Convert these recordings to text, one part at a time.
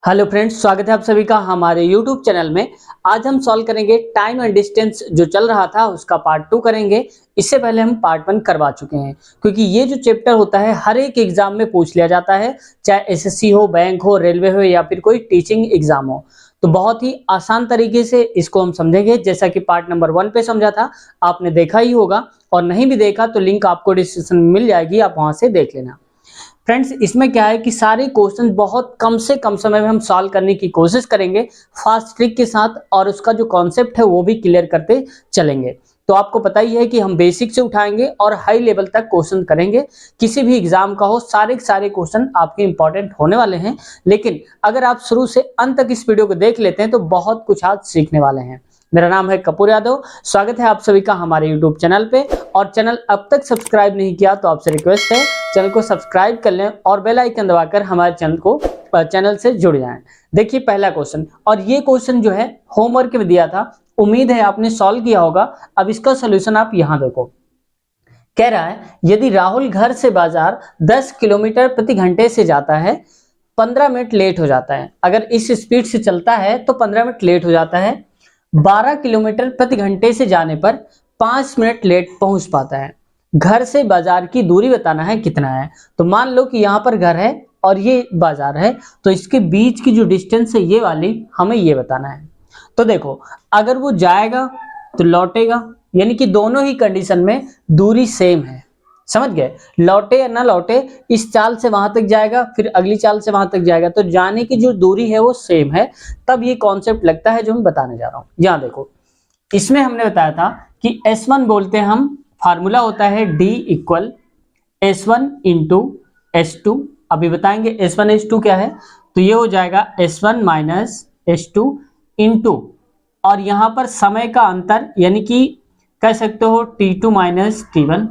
Hello friends, स्वागत है आप सभी का हमारे YouTube चैनल में। आज हम सॉल्व करेंगे टाइम एंड डिस्टेंस जो चल रहा था उसका पार्ट 2 करेंगे। इससे पहले हम पार्ट 1 करवा चुके हैं, क्योंकि ये जो चैप्टर होता है हर एक एग्जाम में पूछ लिया जाता है, चाहे एसएससी हो, बैंक हो, रेलवे हो या फिर कोई टीचिंग एग्जाम हो। तो बहुत ही आसान तरीके से इसको हम समझेंगे, जैसा कि पार्ट नंबर 1 पे समझा था, आपने देखा ही होगा, और नहीं भी देखा तो लिंक आपको डिस्क्रिप्शन में मिल जाएगी, आप वहां से देख लेना। फ्रेंड्स, इसमें क्या है कि सारे क्वेश्चन बहुत कम से कम समय में हम सॉल्व करने की कोशिश करेंगे फास्ट ट्रिक के साथ, और उसका जो कॉन्सेप्ट है वो भी क्लियर करते चलेंगे। तो आपको पता ही है कि हम बेसिक से उठाएंगे और हाई लेवल तक क्वेश्चन करेंगे। किसी भी एग्जाम का हो, सारे क्वेश्चन आपके इंपॉर्टेंट होने वाले हैं। लेकिन अगर आप शुरू से अंत तक इस वीडियो को देख लेते हैं तो बहुत कुछ आज सीखने वाले हैं। मेरा नाम है कपूर यादव, स्वागत है आप सभी का हमारे YouTube चैनल पे। और चैनल अब तक सब्सक्राइब नहीं किया तो आपसे रिक्वेस्ट है, चैनल को सब्सक्राइब कर लें और बेल आइकन दबाकर हमारे चैनल से जुड़ जाएं। देखिए पहला क्वेश्चन, और ये क्वेश्चन जो है होमवर्क में दिया था, उम्मीद है आपने सॉल्व किया होगा। अब इसका सोल्यूशन आप यहाँ देखो। कह रहा है यदि राहुल घर से बाजार 10 किलोमीटर प्रति घंटे से जाता है, 15 मिनट लेट हो जाता है। अगर इस स्पीड से चलता है तो 15 मिनट लेट हो जाता है। 12 किलोमीटर प्रति घंटे से जाने पर 5 मिनट लेट पहुंच पाता है। घर से बाजार की दूरी बताना है कितना है। तो मान लो कि यहाँ पर घर है और ये बाजार है, तो इसके बीच की जो डिस्टेंस है ये वाली हमें ये बताना है। तो देखो, अगर वो जाएगा तो लौटेगा, यानी कि दोनों ही कंडीशन में दूरी सेम है। समझ गए? लौटे या ना लौटे, इस चाल से वहां तक जाएगा, फिर अगली चाल से वहां तक जाएगा, तो जाने की जो दूरी है वो सेम है। तब ये कॉन्सेप्ट लगता है जो मैं बताने जा रहा हूं। यहां देखो, इसमें हमने बताया था कि S1 बोलते हैं हम, फार्मूला होता है D equal S1 into S2। अभी बताएंगे S1 S2 क्या है। तो ये हो जाएगा S1 माइनस S2 इंटू, और यहां पर समय का अंतर यानी कि कह सकते हो T2 माइनस T1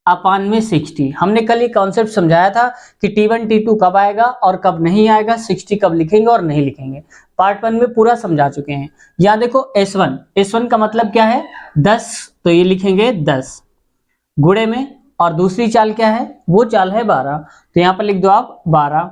अपान में 60। हमने कल ये कॉन्सेप्ट समझाया था कि T1 T2 कब आएगा और कब नहीं आएगा, 60 कब लिखेंगे और नहीं लिखेंगे। पार्ट 1 में पूरा समझा चुके हैं। यहाँ देखो S1 का मतलब क्या है, 10, तो ये लिखेंगे 10 गुणे में, और दूसरी चाल क्या है, वो चाल है 12, तो यहाँ पर लिख दो आप 12।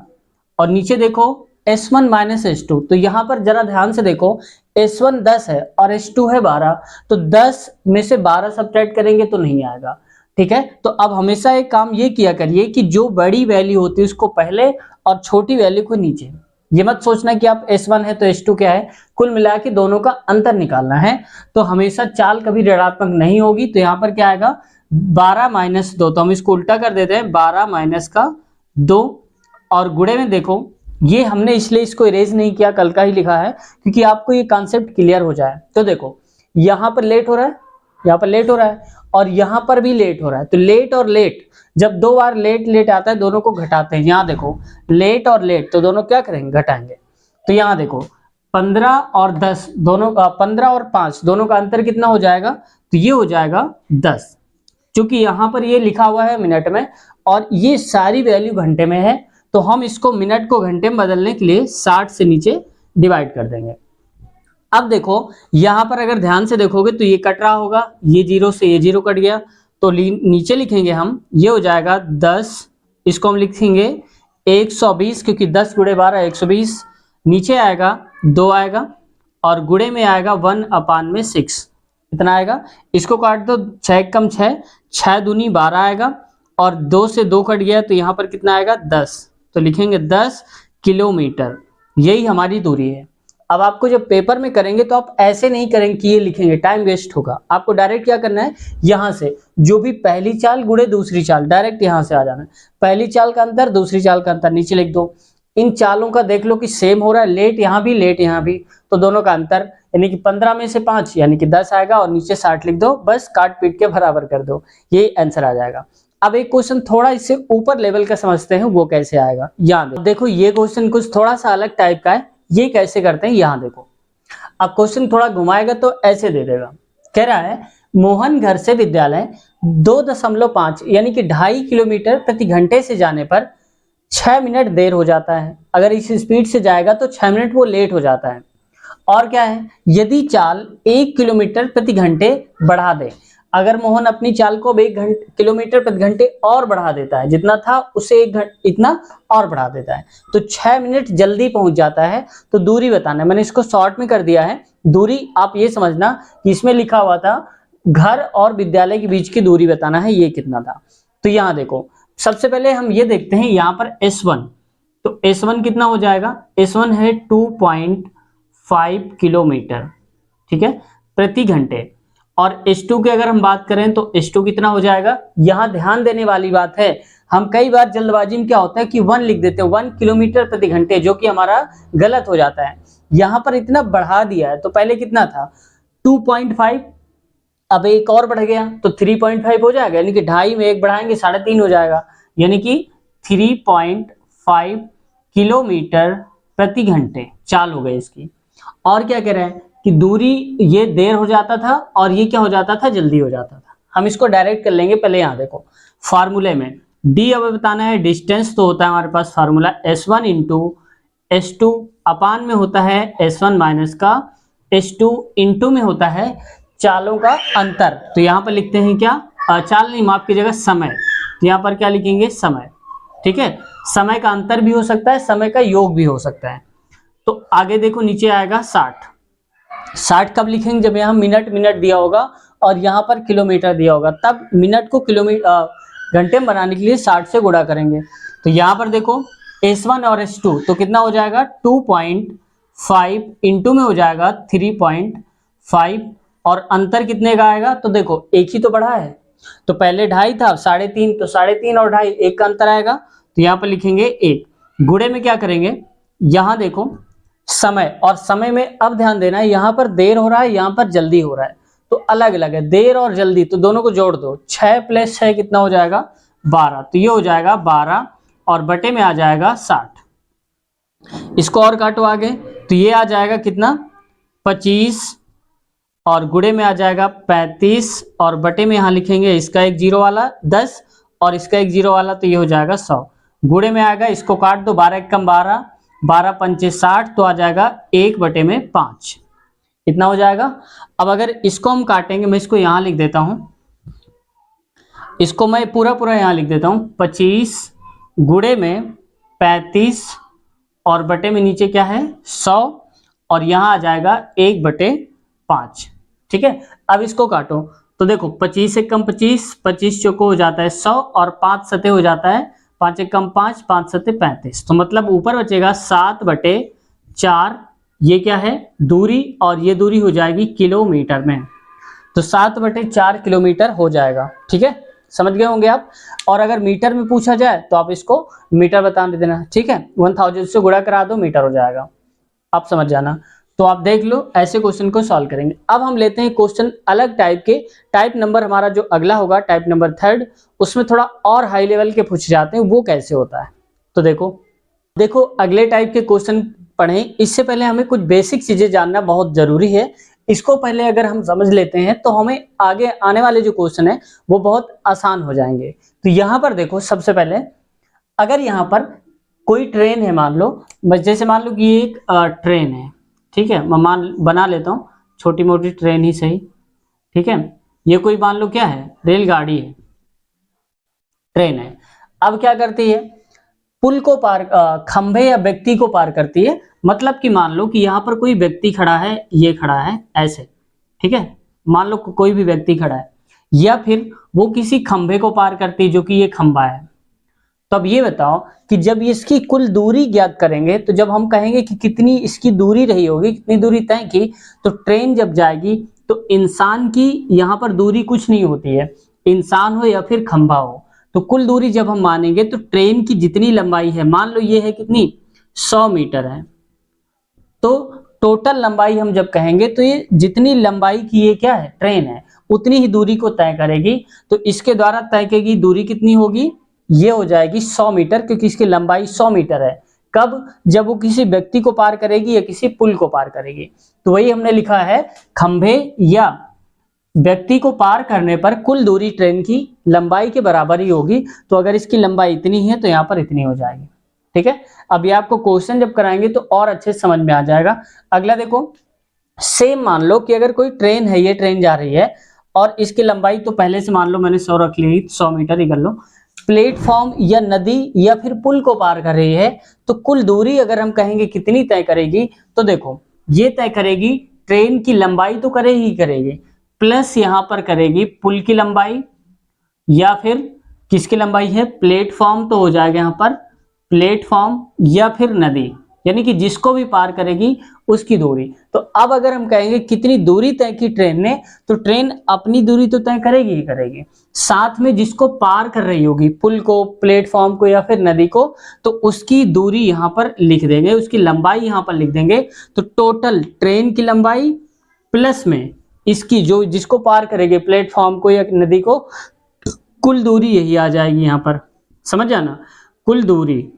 और नीचे देखो S1 माइनस S2, तो यहाँ पर जरा ध्यान से देखो, S1 10 है और S2 है 12, तो 10 में से 12 सब्ट्रैक्ट करेंगे तो नहीं आएगा। ठीक है, तो अब हमेशा एक काम ये किया करिए कि जो बड़ी वैल्यू होती है उसको पहले और छोटी वैल्यू को नीचे। ये मत सोचना कि आप S1 है तो S2 क्या है, कुल मिला के दोनों का अंतर निकालना है। तो हमेशा चाल कभी ऋणात्मक नहीं होगी। तो यहाँ पर क्या आएगा, 12 माइनस 2, तो हम इसको उल्टा कर देते हैं, 12 माइनस का 2, और गुणे में देखो, ये हमने इसलिए इसको इरेज नहीं किया, कल का ही लिखा है, क्योंकि आपको ये कॉन्सेप्ट क्लियर हो जाए। तो देखो, यहाँ पर लेट हो रहा है, यहाँ पर लेट हो रहा है, और यहाँ पर भी लेट हो रहा है। तो लेट और लेट, जब दो बार लेट लेट आता है, दोनों को घटाते हैं। यहाँ देखो, लेट और लेट, तो दोनों क्या करेंगे, घटाएंगे। तो यहाँ देखो, 15 और 10 दोनों का, 15 और 5 दोनों का अंतर कितना हो जाएगा, तो ये हो जाएगा 10। क्योंकि यहाँ पर ये लिखा हुआ है मिनट में और ये सारी वैल्यू घंटे में है, तो हम इसको मिनट को घंटे में बदलने के लिए 60 से नीचे डिवाइड कर देंगे। अब देखो, यहां पर अगर ध्यान से देखोगे तो ये कट रहा होगा, ये 0 से ये 0 कट गया, तो नीचे लिखेंगे हम, ये हो जाएगा 10, इसको हम लिखेंगे 120, क्योंकि 10 गुणे 12 120। नीचे आएगा 2 आएगा, और गुणे में आएगा 1 अपान में 6, इतना आएगा। इसको काट दो, 6 कम 6, 6 दूनी 12 आएगा, और 2 से 2 कट गया, तो यहाँ पर कितना आएगा, 10, तो लिखेंगे 10 किलोमीटर। यही हमारी दूरी है। अब आपको जब पेपर में करेंगे तो आप ऐसे नहीं करेंगे कि ये लिखेंगे, टाइम वेस्ट होगा। आपको डायरेक्ट क्या करना है, यहाँ से जो भी पहली चाल गुणे दूसरी चाल, डायरेक्ट यहाँ से आ जाना है। पहली चाल का अंतर, दूसरी चाल का अंतर नीचे लिख दो। इन चालों का देख लो कि सेम हो रहा है, लेट यहाँ भी लेट यहाँ भी, तो दोनों का अंतर यानी कि 15 में से 5 यानी कि 10 आएगा, और नीचे 60 लिख दो, बस काट पीट के बराबर कर दो, ये आंसर आ जाएगा। अब एक क्वेश्चन थोड़ा इससे ऊपर लेवल का समझते हैं, वो कैसे आएगा। यहाँ देखो, ये क्वेश्चन कुछ थोड़ा सा अलग टाइप का है। ये कैसे करते हैं, यहाँ देखो। अब क्वेश्चन थोड़ा घुमाएगा तो ऐसे दे देगा। कह रहा है मोहन घर से विद्यालय 2.5 यानी कि 2.5 किलोमीटर प्रति घंटे से जाने पर 6 मिनट देर हो जाता है। अगर इस स्पीड से जाएगा तो 6 मिनट वो लेट हो जाता है। और क्या है, यदि चाल 1 किलोमीटर प्रति घंटे बढ़ा दे। अगर मोहन अपनी चाल को अब 1 किलोमीटर प्रति घंटे और बढ़ा देता है, जितना था उसे इतना और बढ़ा देता है, तो 6 मिनट जल्दी पहुंच जाता है, तो दूरी बताना है। मैंने इसको शॉर्ट में कर दिया है। दूरी आप ये समझना कि इसमें लिखा हुआ था घर और विद्यालय के बीच की दूरी बताना है, ये कितना था। तो यहाँ देखो, सबसे पहले हम ये देखते हैं यहाँ पर S1, तो S1 कितना हो जाएगा, S1 है 2.5 किलोमीटर, ठीक है, प्रति घंटे। और S2 की अगर हम बात करें तो S2 कितना हो जाएगा। यहाँ ध्यान देने वाली बात है, हम कई बार जल्दबाजी में क्या होता है कि 1 लिख देते हैं, 1 किलोमीटर प्रति घंटे, जो कि हमारा गलत हो जाता है। यहाँ पर इतना बढ़ा दिया है, तो पहले कितना था 2.5, अब एक और बढ़ गया तो 3.5 हो जाएगा, यानी कि 2.5 में एक बढ़ाएंगे 3.5 हो जाएगा, यानी कि 3.5 किलोमीटर प्रति घंटे चाल हो गई इसकी। और क्या कह रहे हैं कि दूरी ये देर हो जाता था और ये क्या हो जाता था, जल्दी हो जाता था। हम इसको डायरेक्ट कर लेंगे। पहले यहाँ देखो फार्मूले में डी अब बताना है डिस्टेंस, तो होता है हमारे पास फार्मूला S1 इंटू S2 अपान में होता है S1 माइनस का S2 इंटू में होता है चालों का अंतर। तो यहाँ पर लिखते हैं क्या, चाल नहीं माफ कीजिएगा समय, तो यहाँ पर क्या लिखेंगे समय, ठीक है। समय का अंतर भी हो सकता है, समय का योग भी हो सकता है। तो आगे देखो नीचे आएगा 60 कब लिखेंगे, जब यहाँ मिनट दिया होगा और यहाँ पर किलोमीटर दिया होगा, तब मिनट को घंटे में बनाने के लिए 60 से गुणा करेंगे। तो यहाँ पर देखो S1 और S2 तो कितना हो जाएगा 2.5 इंटू में हो जाएगा 3.5, और अंतर कितने का आएगा, तो देखो एक ही तो बढ़ा है, तो पहले 2.5 था 3.5, तो 3.5 और 2.5 एक का अंतर आएगा, तो यहाँ पर लिखेंगे 1। गुणे में क्या करेंगे, यहाँ देखो समय, और समय में अब ध्यान देना है यहाँ पर देर हो रहा है, यहाँ पर जल्दी हो रहा है, तो अलग अलग है देर और जल्दी, तो दोनों को जोड़ दो, 6 + 6 कितना हो जाएगा 12, तो ये हो जाएगा 12 और बटे में आ जाएगा 60। इसको और काटो आगे, तो ये आ जाएगा कितना 25 और गुणे में आ जाएगा 35 और बटे में यहाँ लिखेंगे इसका एक जीरो वाला 10 और इसका एक जीरो वाला, तो ये हो जाएगा 100। गुणे में आएगा, इसको काट दो, 12 × 12, 12 × 5 = 60, तो आ जाएगा 1/5 इतना हो जाएगा। अब अगर इसको हम काटेंगे, मैं इसको यहाँ लिख देता हूँ, इसको मैं पूरा यहाँ लिख देता हूँ, 25 गुणे में 35 और बटे में नीचे क्या है 100 और यहाँ आ जाएगा 1/5, ठीक है। अब इसको काटो, तो देखो 25 से कम 25, 25 चौको हो जाता है 100 और 5 सते हो जाता है 5 × 5, 5 सते 35, तो मतलब ऊपर बचेगा 7/4, ये क्या है दूरी, और ये दूरी हो जाएगी किलोमीटर में, तो 7/4 किलोमीटर हो जाएगा, ठीक है, समझ गए होंगे आप। और अगर मीटर में पूछा जाए तो आप इसको मीटर बता देना, ठीक है, 1000 से गुणा करा दो, मीटर हो जाएगा, आप समझ जाना। तो आप देख लो, ऐसे क्वेश्चन को सॉल्व करेंगे। अब हम लेते हैं क्वेश्चन अलग टाइप के, टाइप नंबर हमारा जो अगला होगा टाइप नंबर 3, उसमें थोड़ा और हाई लेवल के पूछे जाते हैं, वो कैसे होता है। तो देखो अगले टाइप के क्वेश्चन पढ़ें, इससे पहले हमें कुछ बेसिक चीजें जानना बहुत जरूरी है। इसको पहले अगर हम समझ लेते हैं तो हमें आगे आने वाले जो क्वेश्चन है वो बहुत आसान हो जाएंगे। तो यहाँ पर देखो, सबसे पहले अगर यहाँ पर कोई ट्रेन है, मान लो, जैसे मान लो कि ये एक ट्रेन है, ठीक है, मैं बना लेता हूँ छोटी मोटी ट्रेन ही सही, ठीक है, ये कोई मान लो क्या है रेलगाड़ी है, ट्रेन है। अब क्या करती है, पुल को पार, खंभे या व्यक्ति को पार करती है, मतलब कि मान लो कि यहाँ पर कोई व्यक्ति खड़ा है, ये खड़ा है ऐसे, ठीक है, मान लो कोई भी व्यक्ति खड़ा है, या फिर वो किसी खंभे को पार करती है जो कि ये खंभा है। तो अब ये बताओ कि जब इसकी कुल दूरी ज्ञात करेंगे, तो जब हम कहेंगे कि कितनी इसकी दूरी रही होगी, कितनी दूरी तय की, तो ट्रेन जब जाएगी तो इंसान की यहाँ पर दूरी कुछ नहीं होती है, इंसान हो या फिर खंभा हो, तो कुल दूरी जब हम मानेंगे तो ट्रेन की जितनी लंबाई है, मान लो ये है कितनी 100 मीटर है, तो टोटल लंबाई हम जब कहेंगे तो ये जितनी लंबाई की ये क्या है ट्रेन है, उतनी ही दूरी को तय करेगी। तो इसके द्वारा तय की दूरी कितनी होगी, ये हो जाएगी 100 मीटर, क्योंकि इसकी लंबाई 100 मीटर है। कब, जब वो किसी व्यक्ति को पार करेगी या किसी पुल को पार करेगी। तो वही हमने लिखा है, खंभे या व्यक्ति को पार करने पर कुल दूरी ट्रेन की लंबाई के बराबर ही होगी। तो अगर इसकी लंबाई इतनी है तो यहाँ पर इतनी हो जाएगी, ठीक है। अब ये आपको क्वेश्चन जब कराएंगे तो और अच्छे से समझ में आ जाएगा। अगला देखो, सेम मान लो कि अगर कोई ट्रेन है, ये ट्रेन जा रही है और इसकी लंबाई तो पहले से मान लो मैंने 100 रख ली, 100 मीटर ही कर लो। प्लेटफॉर्म या नदी या फिर पुल को पार कर रही है, तो कुल दूरी अगर हम कहेंगे कितनी तय करेगी, तो देखो ये तय करेगी ट्रेन की लंबाई तो करेगी ही करेगी, प्लस यहां पर करेगी पुल की लंबाई, या फिर किसकी लंबाई है, प्लेटफॉर्म तो हो जाएगा यहाँ पर प्लेटफॉर्म या फिर नदी, यानी कि जिसको भी पार करेगी उसकी दूरी। तो अब अगर हम कहेंगे कितनी दूरी तय की ट्रेन ने, तो ट्रेन अपनी दूरी तो तय करेगी ही करेगी, साथ में जिसको पार कर रही होगी, पुल को, प्लेटफॉर्म को या फिर नदी को, तो उसकी दूरी यहाँ पर लिख देंगे, उसकी लंबाई यहाँ पर लिख देंगे। तो टोटल ट्रेन की लंबाई प्लस में इसकी जो जिसको पार करेगी, प्लेटफॉर्म को या नदी को, कुल दूरी यही आ जाएगी यहाँ पर, समझ जाना, कुल दूरी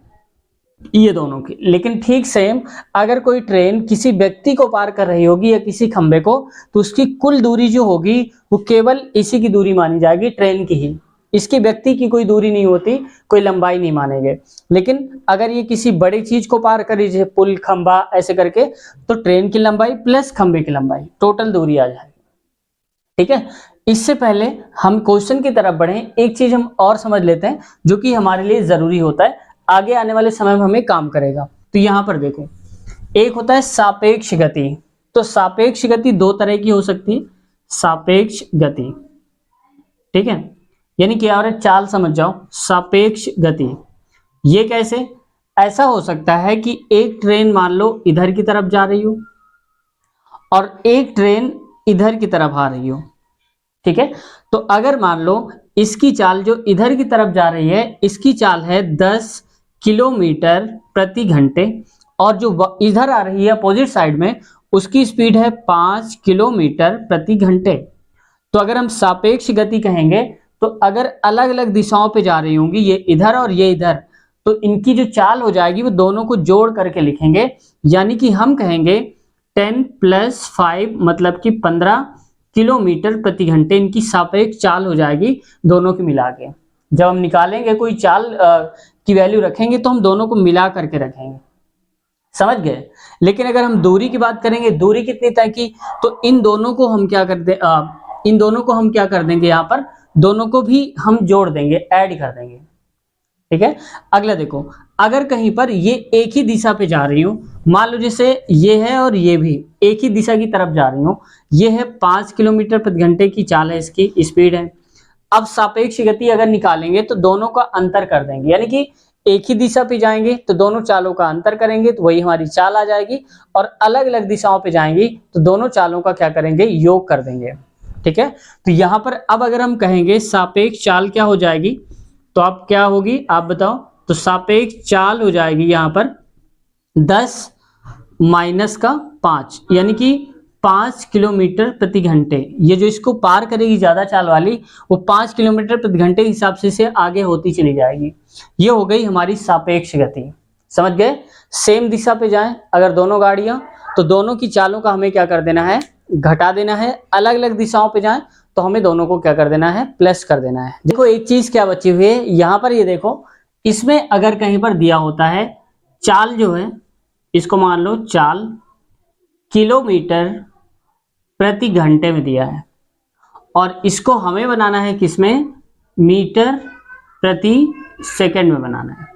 ये दोनों की। लेकिन ठीक सेम अगर कोई ट्रेन किसी व्यक्ति को पार कर रही होगी या किसी खंबे को, तो उसकी कुल दूरी जो होगी वो केवल इसी की दूरी मानी जाएगी, ट्रेन की ही, इसकी व्यक्ति की कोई दूरी नहीं होती, कोई लंबाई नहीं मानेंगे। लेकिन अगर ये किसी बड़ी चीज को पार करे, जैसे पुल, खंबा ऐसे करके, तो ट्रेन की लंबाई प्लस खंबे की लंबाई, टोटल दूरी आ जाएगी। ठीक है, इससे पहले हम क्वेश्चन की तरफ बढ़े, एक चीज हम और समझ लेते हैं जो कि हमारे लिए जरूरी होता है, आगे आने वाले समय में हमें काम करेगा। तो यहां पर देखो, एक होता है सापेक्ष गति। तो सापेक्ष गति दो तरह की हो सकती है, सापेक्ष गति, ठीक है, यानी कि और चाल समझ जाओ, सापेक्ष गति ये कैसे, ऐसा हो सकता है कि एक ट्रेन मान लो इधर की तरफ जा रही हो और एक ट्रेन इधर की तरफ आ रही हो, ठीक है। तो अगर मान लो इसकी चाल जो इधर की तरफ जा रही है, इसकी चाल है 10 किलोमीटर प्रति घंटे, और जो इधर आ रही है अपोजिट साइड में, उसकी स्पीड है 5 किलोमीटर प्रति घंटे। तो अगर हम सापेक्ष गति कहेंगे, तो अगर अलग अलग दिशाओं पे जा रही होंगी, ये इधर और ये इधर, तो इनकी जो चाल हो जाएगी वो दोनों को जोड़ करके लिखेंगे, यानी कि हम कहेंगे 10 + 5 मतलब कि 15 किलोमीटर प्रति घंटे इनकी सापेक्ष चाल हो जाएगी दोनों की मिला के। जब हम निकालेंगे कोई चाल की वैल्यू रखेंगे तो हम दोनों को मिला करके रखेंगे, समझ गए। लेकिन अगर हम दूरी की बात करेंगे, दूरी कितनी तय की, तो इन दोनों को हम क्या कर देंगे, यहाँ पर दोनों को भी हम जोड़ देंगे, ऐड कर देंगे, ठीक है। अगला देखो, अगर कहीं पर ये एक ही दिशा पे जा रही हो, मान लो जैसे ये है और ये भी एक ही दिशा की तरफ जा रही हो, ये है 5 किलोमीटर प्रति घंटे की चाल है, इसकी स्पीड है। अब सापेक्ष गति अगर निकालेंगे तो दोनों का अंतर कर देंगे, यानी कि एक ही दिशा पे जाएंगे तो दोनों चालों का अंतर करेंगे तो वही हमारी चाल आ जाएगी, और अलग अलग दिशाओं पे जाएंगी तो दोनों चालों का क्या करेंगे, योग कर देंगे, ठीक है। तो यहाँ पर अब अगर हम कहेंगे सापेक्ष चाल क्या हो जाएगी, तो अब क्या होगी आप बताओ। तो सापेक्ष चाल हो जाएगी यहाँ पर 10 - 5, यानी कि 5 किलोमीटर प्रति घंटे। ये जो इसको पार करेगी ज्यादा चाल वाली, वो 5 किलोमीटर प्रति घंटे के हिसाब से आगे होती चली जाएगी। ये हो गई हमारी सापेक्ष गति, समझ गए। सेम दिशा पे जाएं अगर दोनों गाड़ियां, तो दोनों की चालों का हमें क्या कर देना है, घटा देना है। अलग अलग दिशाओं पे जाएं तो हमें दोनों को क्या कर देना है, प्लस कर देना है। देखो एक चीज क्या बची हुई है यहाँ पर, ये देखो, इसमें अगर कहीं पर दिया होता है चाल जो है, इसको मान लो चाल किलोमीटर प्रति घंटे में दिया है, और इसको हमें बनाना है किसमें, मीटर प्रति सेकंड में बनाना है।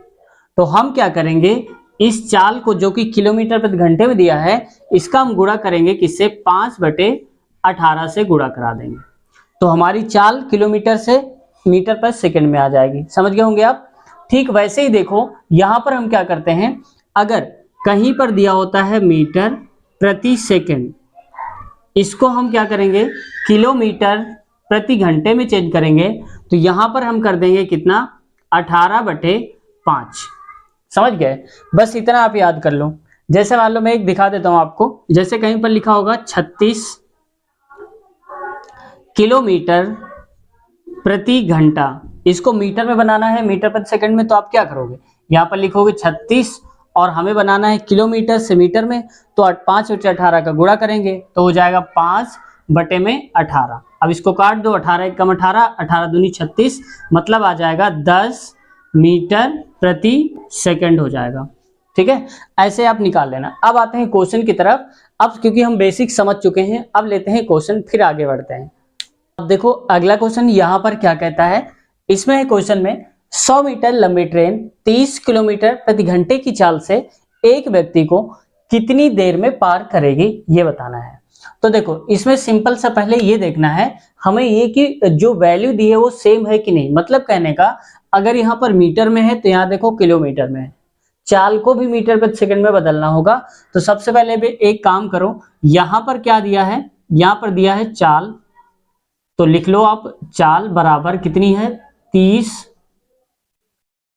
तो हम क्या करेंगे, इस चाल को जो कि किलोमीटर प्रति घंटे में दिया है, इसका हम गुणा करेंगे किससे, 5/18 से गुणा करा देंगे, तो हमारी चाल किलोमीटर से मीटर पर सेकंड में आ जाएगी। समझ गए होंगे आप। ठीक वैसे ही देखो यहां पर हम क्या करते हैं, अगर कहीं पर दिया होता है मीटर प्रति सेकंड, इसको हम क्या करेंगे, किलोमीटर प्रति घंटे में चेंज करेंगे, तो यहां पर हम कर देंगे कितना, 18/5। समझ गए। बस इतना आप याद कर लो। जैसे मान लो मैं एक दिखा देता हूं आपको, जैसे कहीं पर लिखा होगा 36 किलोमीटर प्रति घंटा, इसको मीटर में बनाना है, मीटर प्रति सेकंड में, तो आप क्या करोगे, यहाँ पर लिखोगे 36 और हमें बनाना है किलोमीटर से मीटर में, तो 5/18 का गुणा करेंगे तो हो जाएगा 5/18। अब इसको काट दो, 18 × 18, 18 दूनी 36, मतलब आ जाएगा 10 मीटर प्रति सेकंड हो जाएगा, ठीक है। ऐसे आप निकाल लेना। अब आते हैं क्वेश्चन की तरफ। अब क्योंकि हम बेसिक समझ चुके हैं, अब लेते हैं क्वेश्चन, फिर आगे बढ़ते हैं। अब देखो अगला क्वेश्चन यहाँ पर क्या कहता है, इसमें है क्वेश्चन में 100 मीटर लंबी ट्रेन 30 किलोमीटर प्रति घंटे की चाल से एक व्यक्ति को कितनी देर में पार करेगी, ये बताना है। तो देखो इसमें सिंपल सा पहले ये देखना है हमें ये कि जो वैल्यू दी है वो सेम है कि नहीं। मतलब कहने का अगर यहाँ पर मीटर में है तो यहाँ देखो किलोमीटर में है, चाल को भी मीटर प्रति सेकंड में बदलना होगा। तो सबसे पहले भी एक काम करो, यहाँ पर क्या दिया है, यहाँ पर दिया है चाल, तो लिख लो आप चाल बराबर कितनी है 30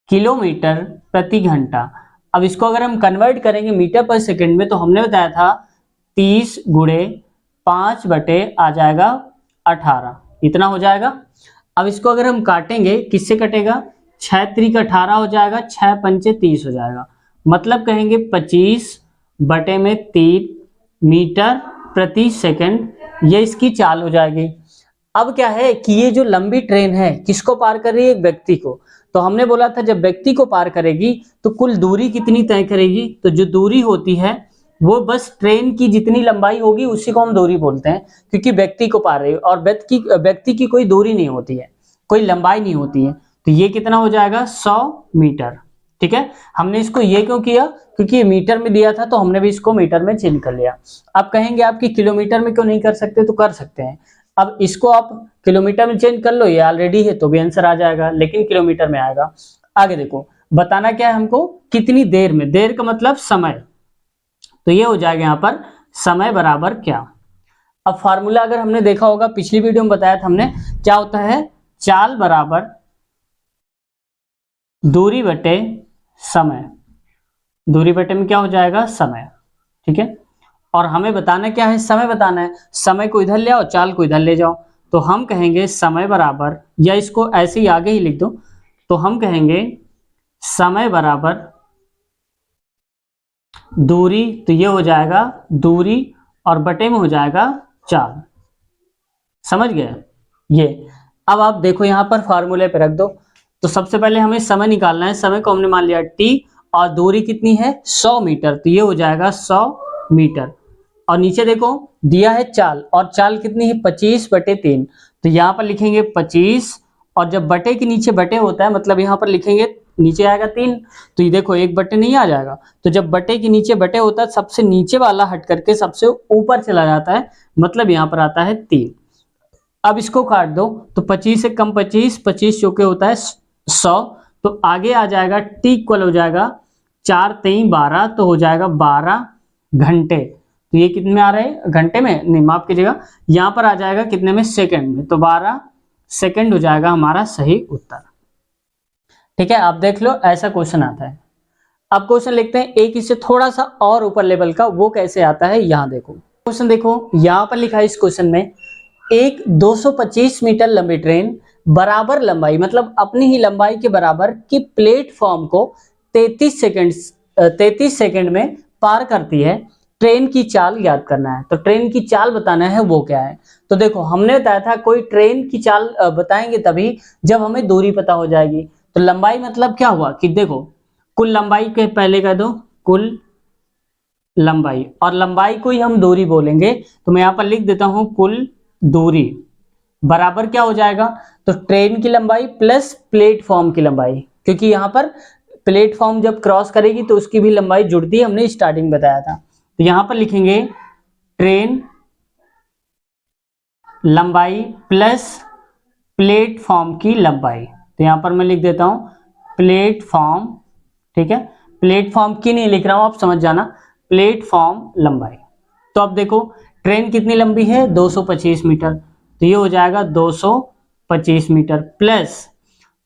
किलोमीटर प्रति घंटा। अब इसको अगर हम कन्वर्ट करेंगे मीटर पर सेकंड में तो हमने बताया था 30 गुणे 5 बटे आ जाएगा 18, इतना हो जाएगा। अब इसको अगर हम काटेंगे किससे कटेगा, 6 त्रिक 18 हो जाएगा, 6 पंचे 30 हो जाएगा। मतलब कहेंगे 25 बटे में 3 मीटर प्रति सेकंड, ये इसकी चाल हो जाएगी। अब क्या है कि ये जो लंबी ट्रेन है किसको पार कर रही है, एक व्यक्ति को। तो हमने बोला था जब व्यक्ति को पार करेगी तो कुल दूरी कितनी तय करेगी, तो जो दूरी होती है वो बस ट्रेन की जितनी लंबाई होगी उसी को हम दूरी बोलते हैं, क्योंकि व्यक्ति को पार रही है और व्यक्ति की कोई दूरी नहीं होती है, कोई लंबाई नहीं होती है। तो ये कितना हो जाएगा 100 मीटर। ठीक है, हमने इसको ये क्यों किया, क्योंकि ये मीटर में दिया था तो हमने भी इसको मीटर में चेंज कर लिया। अब कहेंगे आपकी किलोमीटर में क्यों नहीं कर सकते, तो कर सकते हैं। अब इसको आप किलोमीटर में चेंज कर लो, ये ऑलरेडी है तो भी आंसर आ जाएगा, लेकिन किलोमीटर में आएगा। आगे देखो बताना क्या है हमको, कितनी देर में, देर का मतलब समय, तो ये हो जाएगा यहाँ पर समय बराबर क्या। अब फार्मूला अगर हमने देखा होगा पिछली वीडियो में बताया था हमने, क्या होता है चाल बराबर दूरी बटे समय, दूरी बटे में क्या हो जाएगा समय। ठीक है, और हमें बताना क्या है, समय बताना है। समय को इधर ले आओ, चाल को इधर ले जाओ, तो हम कहेंगे समय बराबर, या इसको ऐसे ही आगे ही लिख दो, तो हम कहेंगे समय बराबर दूरी, तो ये हो जाएगा दूरी और बटे में हो जाएगा चाल। समझ गए ये। अब आप देखो यहाँ पर फार्मूले पे रख दो। तो सबसे पहले हमें समय निकालना है, समय को हमने मान लिया t और दूरी कितनी है 100 मीटर, तो ये हो जाएगा 100 मीटर। और नीचे देखो दिया है चाल, और चाल कितनी है 25 बटे 3, तो यहाँ पर लिखेंगे 25, और जब बटे के नीचे बटे होता है मतलब यहाँ पर लिखेंगे नीचे आएगा 3, तो ये देखो एक बटे नहीं आ जाएगा। तो जब बटे के नीचे बटे होता है सबसे नीचे वाला हट करके सबसे ऊपर चला जाता है, मतलब यहाँ पर आता है 3। अब इसको काट दो, तो 25 से कम 25, 25 चौके होता है 100, तो आगे आ जाएगा t इक्वल हो जाएगा 4 3 12, तो हो जाएगा 12 घंटे। तो ये कितने में आ रहे हैं, घंटे में नहीं, माफ कीजिएगा, यहाँ पर आ जाएगा कितने में, सेकंड में, तो 12 सेकंड हो जाएगा हमारा सही उत्तर। ठीक है, आप देख लो ऐसा क्वेश्चन आता है। अब क्वेश्चन लिखते हैं एक इससे थोड़ा सा और ऊपर लेवल का, वो कैसे आता है, यहाँ देखो क्वेश्चन देखो, यहाँ पर लिखा है इस क्वेश्चन में एक 225 मीटर लंबी ट्रेन बराबर लंबाई, मतलब अपनी ही लंबाई के बराबर की प्लेटफॉर्म को 33 सेकंड में पार करती है। ट्रेन की चाल याद करना है, तो ट्रेन की चाल बताना है वो क्या है। तो देखो हमने बताया था कोई ट्रेन की चाल बताएंगे तभी जब हमें दूरी पता हो जाएगी। तो लंबाई मतलब क्या हुआ कि देखो कुल लंबाई के पहले कह दो कुल लंबाई, और लंबाई को ही हम दूरी बोलेंगे, तो मैं यहाँ पर लिख देता हूं कुल दूरी बराबर क्या हो जाएगा, तो ट्रेन की लंबाई प्लस प्लेटफॉर्म की लंबाई, क्योंकि यहाँ पर प्लेटफॉर्म जब क्रॉस करेगी तो उसकी भी लंबाई जुड़ती है, हमने स्टार्टिंग बताया था। तो यहाँ पर लिखेंगे ट्रेन लंबाई प्लस प्लेटफॉर्म की लंबाई, तो यहाँ पर मैं लिख देता हूं प्लेटफॉर्म। ठीक है, प्लेटफॉर्म की नहीं लिख रहा हूं, आप समझ जाना, प्लेटफॉर्म लंबाई। तो अब देखो ट्रेन कितनी लंबी है 225 मीटर, तो ये हो जाएगा 225 मीटर प्लस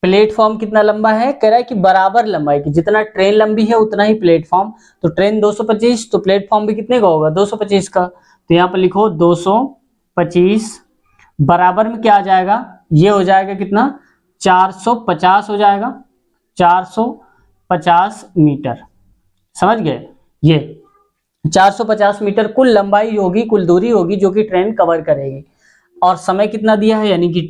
प्लेटफॉर्म कितना लंबा है, कह रहा है कि बराबर लंबाई की, जितना ट्रेन लंबी है उतना ही प्लेटफॉर्म। तो ट्रेन 225, तो प्लेटफॉर्म भी कितने का होगा 225 का, तो यहाँ पर लिखो 225 बराबर में क्या आ जाएगा, ये हो जाएगा कितना 450 हो जाएगा, 450 मीटर। समझ गए, ये 450 मीटर कुल लंबाई होगी, कुल दूरी होगी जो कि ट्रेन कवर करेगी। और समय कितना दिया है, यानी कि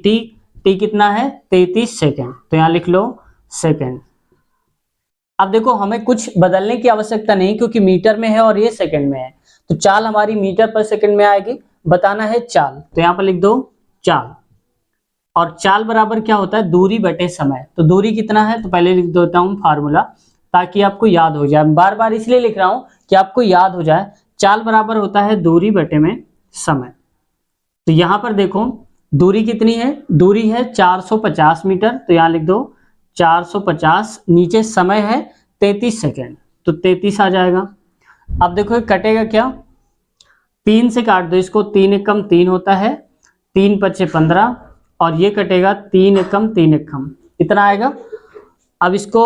टी कितना है 33 सेकेंड, तो यहां लिख लो सेकेंड। अब देखो हमें कुछ बदलने की आवश्यकता नहीं, क्योंकि मीटर में है और ये सेकंड में है, तो चाल हमारी मीटर पर सेकंड में आएगी। बताना है चाल, तो यहां पर लिख दो चाल। और चाल बराबर क्या होता है, दूरी बटे समय। तो दूरी कितना है, तो पहले लिख देता हूं फार्मूला ताकि आपको याद हो जाए। बार बार इसलिए लिख रहा हूं कि आपको याद हो जाए। चाल बराबर होता है दूरी बटे में समय। तो यहां पर देखो दूरी कितनी है, दूरी है 450 मीटर, तो यहां लिख दो 450, नीचे समय है 33 सेकेंड, तो 33 आ जाएगा। अब देखो ये कटेगा क्या, 3 से काट दो इसको, 3 एकम 3 होता है, 3 पचे 15, और ये कटेगा 3 एकम 3 एकम, इतना आएगा। अब इसको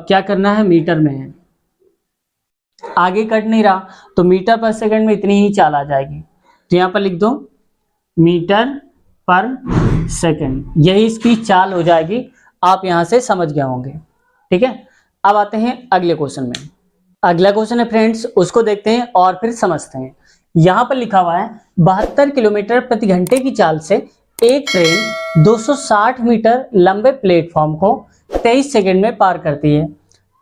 क्या करना है, मीटर में है, आगे कट नहीं रहा, तो मीटर पर सेकंड में इतनी ही चाल आ जाएगी। तो यहाँ पर लिख दो मीटर पर सेकंड, यही इसकी चाल हो जाएगी। आप यहां से समझ गए होंगे, ठीक है। अब आते हैं अगले क्वेश्चन में। अगला क्वेश्चन है फ्रेंड्स, उसको देखते हैं और फिर समझते हैं। यहां पर लिखा हुआ है 72 किलोमीटर प्रति घंटे की चाल से एक ट्रेन 260 मीटर लंबे प्लेटफॉर्म को 23 सेकंड में पार करती है।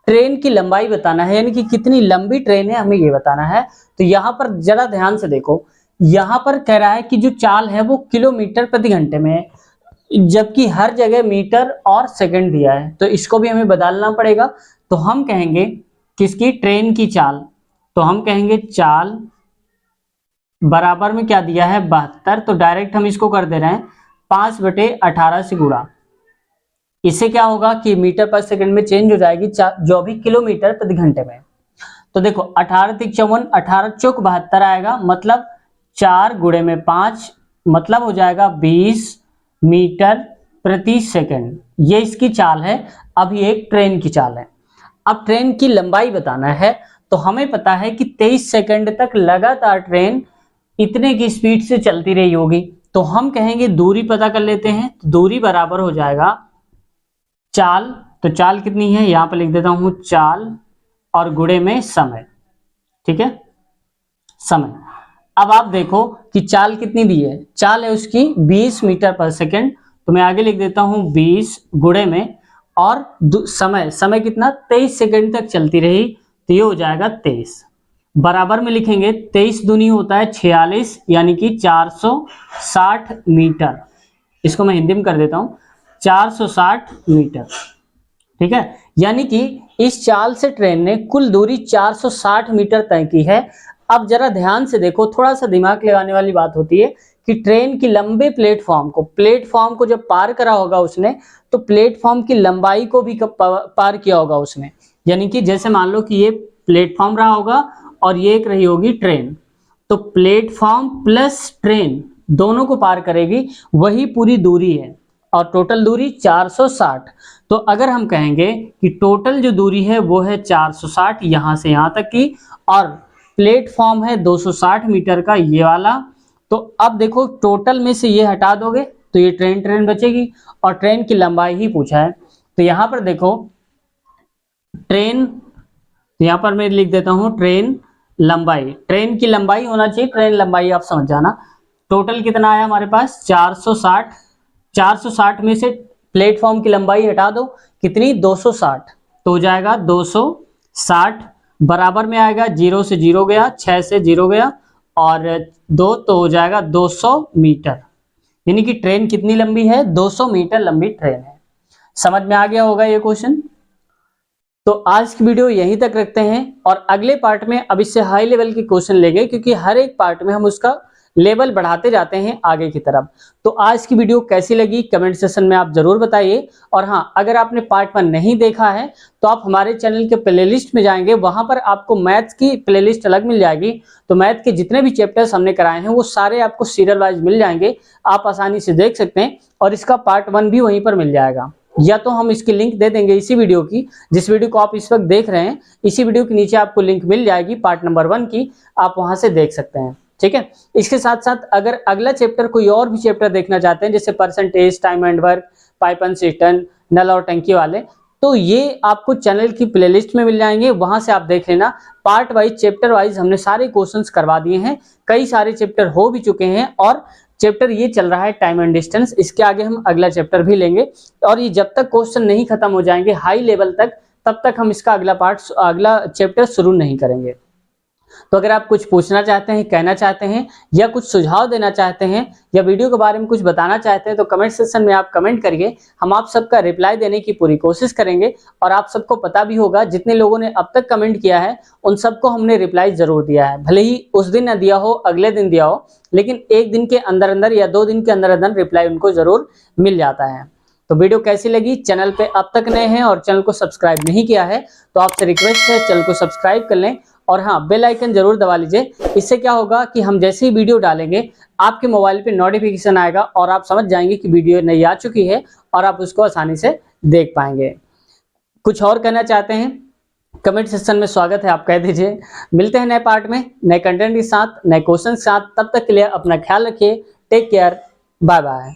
ट्रेन की लंबाई बताना है, यानी कि कितनी लंबी ट्रेन है हमें ये बताना है। तो यहाँ पर जरा ध्यान से देखो, यहाँ पर कह रहा है कि जो चाल है वो किलोमीटर प्रति घंटे में है, जबकि हर जगह मीटर और सेकंड दिया है, तो इसको भी हमें बदलना पड़ेगा। तो हम कहेंगे किसकी, ट्रेन की चाल, तो हम कहेंगे चाल बराबर में क्या दिया है 72, तो डायरेक्ट हम इसको कर दे रहे हैं 5/18 से गुणा। इससे क्या होगा कि मीटर पर सेकंड में चेंज हो जाएगी, जो भी किलोमीटर प्रति घंटे में। तो देखो 18 तिक 54, 18 चौक 72 आएगा, मतलब 4 गुणे में 5, मतलब हो जाएगा 20 मीटर प्रति सेकंड। ये इसकी चाल है। अब ये एक ट्रेन की चाल है। अब ट्रेन की लंबाई बताना है, तो हमें पता है कि 23 सेकंड तक लगातार ट्रेन इतने की स्पीड से चलती रही होगी। तो हम कहेंगे दूरी पता कर लेते हैं, तो दूरी बराबर हो जाएगा चाल, तो चाल कितनी है यहां पर लिख देता हूं चाल, और गुणे में समय, ठीक है, समय। अब आप देखो कि चाल कितनी दी है, चाल है उसकी 20 मीटर पर सेकंड, तो मैं आगे लिख देता हूं 20 गुणे में, और समय, समय कितना 23 सेकंड तक चलती रही, तो ये हो जाएगा 23। बराबर में लिखेंगे 23 दूनी होता है 46, यानी कि 460 मीटर। इसको मैं हिंदी में कर देता हूं 460 मीटर, ठीक है। यानी कि इस चाल से ट्रेन ने कुल दूरी 460 मीटर तय की है। अब जरा ध्यान से देखो, थोड़ा सा दिमाग लगाने वाली बात होती है कि ट्रेन की लंबे प्लेटफॉर्म को जब पार करा होगा उसने, तो प्लेटफॉर्म की लंबाई को भी पार किया होगा उसने। यानी कि जैसे मान लो कि ये प्लेटफॉर्म रहा होगा और ये एक रही होगी ट्रेन, तो प्लेटफॉर्म प्लस ट्रेन दोनों को पार करेगी, वही पूरी दूरी है, और टोटल दूरी 460। तो अगर हम कहेंगे कि टोटल जो दूरी है वो है 460 यहां से यहां तक की, और प्लेटफॉर्म है 260 मीटर का ये वाला, तो अब देखो टोटल में से ये हटा दोगे तो ये ट्रेन बचेगी, और ट्रेन की लंबाई ही पूछा है। तो यहां पर देखो ट्रेन, तो यहां पर मैं लिख देता हूं ट्रेन लंबाई, ट्रेन की लंबाई होना चाहिए, ट्रेन लंबाई आप समझ जाना। टोटल कितना आया हमारे पास 460, 460 में से प्लेटफॉर्म की लंबाई हटा दो, कितनी 260, तो हो जाएगा 260, बराबर में आएगा 0 से 0 गया, 6 से 0 गया, और 2, तो हो जाएगा 200 मीटर। यानी कि ट्रेन कितनी लंबी है, 200 मीटर लंबी ट्रेन है। समझ में आ गया होगा ये क्वेश्चन। तो आज की वीडियो यहीं तक रखते हैं, और अगले पार्ट में अब इससे हाई लेवल के क्वेश्चन लेंगे, क्योंकि हर एक पार्ट में हम उसका लेवल बढ़ाते जाते हैं आगे की तरफ। तो आज की वीडियो कैसी लगी कमेंट सेक्शन में आप जरूर बताइए। और हाँ, अगर आपने पार्ट 1 नहीं देखा है तो आप हमारे चैनल के प्लेलिस्ट में जाएंगे, वहां पर आपको मैथ्स की प्लेलिस्ट अलग मिल जाएगी। तो मैथ के जितने भी चैप्टर्स हमने कराए हैं वो सारे आपको सीरियल वाइज मिल जाएंगे, आप आसानी से देख सकते हैं, और इसका पार्ट 1 भी वहीं पर मिल जाएगा, या तो हम इसकी लिंक दे देंगे इसी वीडियो की, जिस वीडियो को आप इस वक्त देख रहे हैं, इसी वीडियो के नीचे आपको लिंक मिल जाएगी पार्ट नंबर 1 की, आप वहां से देख सकते हैं, ठीक है। इसके साथ साथ अगर अगला चैप्टर कोई और भी चैप्टर देखना चाहते हैं, जैसे percentage, time and work, pipe and system, नल और टंकी वाले, तो ये आपको चैनल की प्लेलिस्ट में मिल जाएंगे, वहां से आप देख लेना। पार्ट वाइज, चैप्टर वाइज हमने सारे क्वेश्चंस करवा दिए हैं, कई सारे चैप्टर हो भी चुके हैं, और चैप्टर ये चल रहा है टाइम एंड डिस्टेंस, इसके आगे हम अगला चैप्टर भी लेंगे, और ये जब तक क्वेश्चन नहीं खत्म हो जाएंगे हाई लेवल तक, तब तक हम इसका अगला चैप्टर शुरू नहीं करेंगे। तो अगर आप कुछ पूछना चाहते हैं, कहना चाहते हैं या कुछ सुझाव देना चाहते हैं या वीडियो के बारे में कुछ बताना चाहते हैं तो कमेंट सेक्शन में आप कमेंट करिए। हम आप सबका रिप्लाई देने की पूरी कोशिश करेंगे। और आप सबको पता भी होगा जितने लोगों ने अब तक कमेंट किया है उन सबको हमने रिप्लाई जरूर दिया है, भले ही उस दिन न दिया हो, अगले दिन दिया हो, लेकिन एक दिन के अंदर अंदर या 2 दिन के अंदर अंदर रिप्लाई उनको जरूर मिल जाता है। तो वीडियो कैसी लगी? चैनल पे अब तक नए हैं और चैनल को सब्सक्राइब नहीं किया है तो आपसे रिक्वेस्ट है चैनल को सब्सक्राइब कर लें और हाँ, बेल आइकन जरूर दबा लीजिए। इससे क्या होगा कि हम जैसे ही वीडियो डालेंगे आपके मोबाइल पे नोटिफिकेशन आएगा और आप समझ जाएंगे कि वीडियो नई आ चुकी है और आप उसको आसानी से देख पाएंगे। कुछ और कहना चाहते हैं कमेंट सेक्शन में स्वागत है, आप कह दीजिए। मिलते हैं नए पार्ट में नए कंटेंट के साथ, नए क्वेश्चन के साथ। तब तक के लिए अपना ख्याल रखिए। Take care, bye bye.